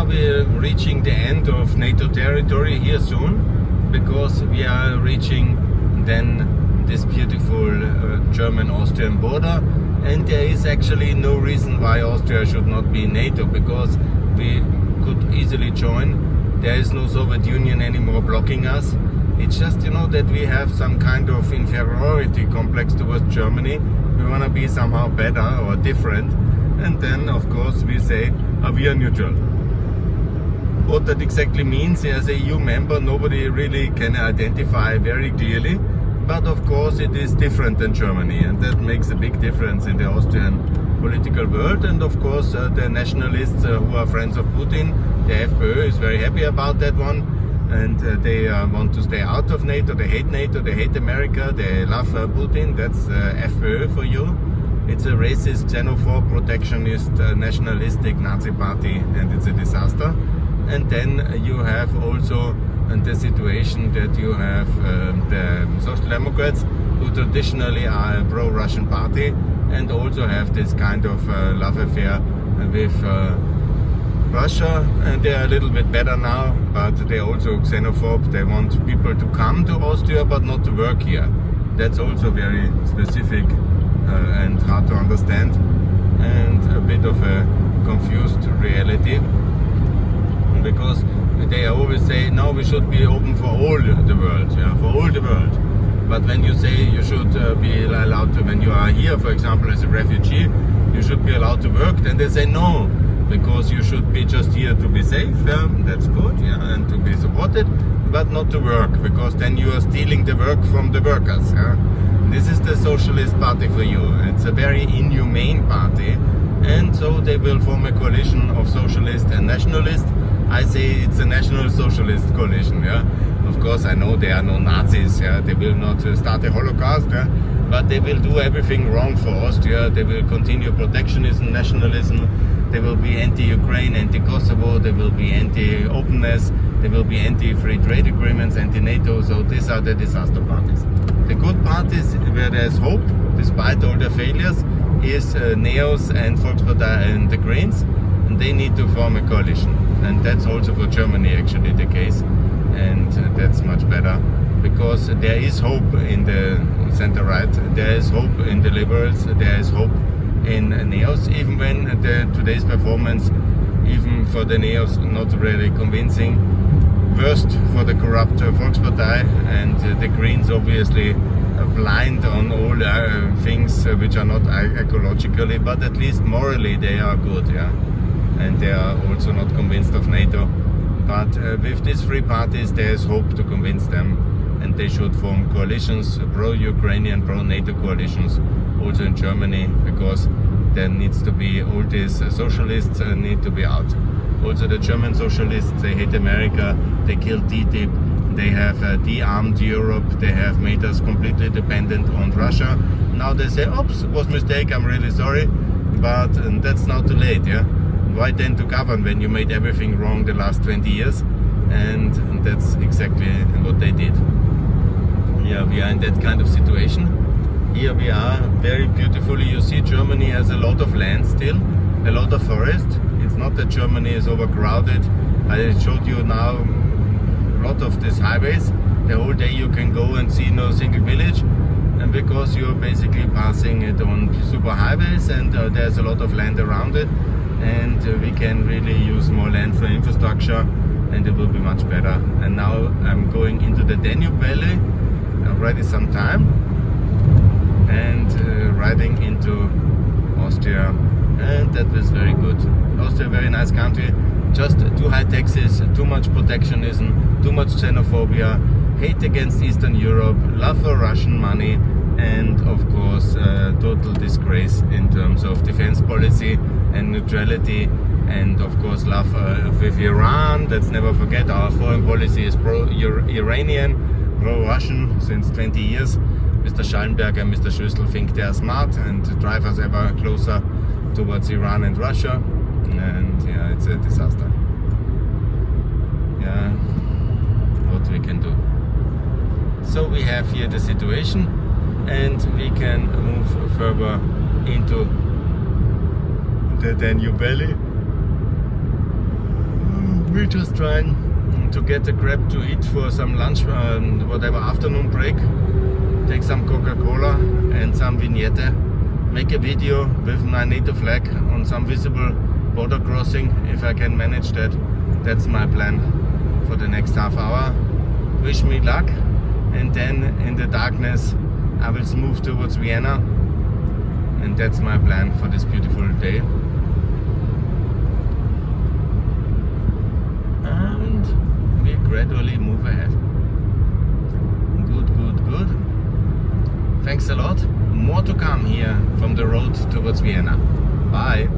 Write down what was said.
we're reaching the end of NATO territory here soon, because we are reaching then this beautiful German-Austrian border, and there is actually no reason why Austria should not be in NATO, because we could easily join. There is no Soviet Union anymore blocking us. It's just, that we have some kind of inferiority complex towards Germany. We want to be somehow better or different, and then of course we say we are neutral. What that exactly means as a EU member, nobody really can identify very clearly, but of course it is different than Germany, and that makes a big difference in the Austrian political world. And of course the nationalists who are friends of Putin, the FPÖ, is very happy about that one, and they want to stay out of NATO. They hate America, they love Putin. That's FPÖ for you. It's a racist, xenophobe, protectionist, nationalistic Nazi party, and it's a disaster. And then you have also the situation that you have the Social Democrats, who traditionally are a pro-Russian party, and also have this kind of love affair with Russia, and they are a little bit better now, but they're also xenophobe. They want people to come to Austria but not to work here. That's also very specific and hard to understand, and a bit of a confused reality, because they always say, no, we should be open for all the world, for all the world. But when you say you should be allowed to, when you are here, for example, as a refugee, you should be allowed to work, then they say no, because you should be just here to be safe, that's good, and to be supported, but not to work, because then you are stealing the work from the workers. This is the Socialist Party for you. It's a very inhumane party, and so they will form a coalition of socialists and nationalists. I say it's a National Socialist coalition. Of course, I know there are no Nazis. They will not start a Holocaust, but they will do everything wrong for Austria. They will continue protectionism, nationalism. They will be anti-Ukraine, anti-Kosovo. They will be anti-openness. They will be anti-free trade agreements, anti-NATO. So these are the disaster parties. The good parties, where there's hope, despite all the failures, is NEOS and Volkspartei and the Greens. And they need to form a coalition. And that's also for Germany actually the case. And that's much better, because there is hope in the center-right, there is hope in the liberals, there is hope in NEOS, even when today's performance, even for the NEOS, not really convincing. Worst for the corrupt Volkspartei, and the Greens obviously blind on all things which are not ecologically, but at least morally they are good, and they are also not convinced of NATO. But with these three parties there is hope to convince them, and they should form coalitions, pro-Ukrainian, pro-NATO coalitions, also in Germany, because there needs to be, all these socialists need to be out. Also the German socialists, they hate America, they killed TTIP, they have de-armed Europe, they have made us completely dependent on Russia. Now they say, oops, was mistake, I'm really sorry, but that's now too late, Why then to govern when you made everything wrong the last 20 years? And that's exactly what they did. We are in that kind of situation. Here we are, very beautifully. You see, Germany has a lot of land still, a lot of forest. It's not that Germany is overcrowded. I showed you now a lot of these highways. The whole day you can go and see no single village. And because you're basically passing it on super highways, and there's a lot of land around it, and we can really use more land for infrastructure, and it will be much better. And now I'm going into the Danube Valley, already some time, and riding into Austria, and that was very good. Austria, very nice country, just too high taxes, too much protectionism, too much xenophobia, hate against Eastern Europe, love for Russian money, and of course total disgrace in terms of defense policy and neutrality, and of course love with Iran. Let's never forget, our foreign policy is pro-Iranian, pro-Russian since 20 years. Mr. Schallenberg and Mr. Schössl think they are smart and drive us ever closer towards Iran and Russia, and it's a disaster. What we can do. So we have here the situation, and we can move further into the Danube Valley. we're just trying to get a grab to eat for some lunch, whatever afternoon break. Take some Coca-Cola and some vignette. Make a video with my NATO flag on some visible border crossing, if I can manage that. That's my plan for the next half hour. Wish me luck, and then in the darkness I will move towards Vienna, and that's my plan for this beautiful day. And we gradually move ahead. Good, good, good. Thanks a lot. More to come here from the road towards Vienna. Bye.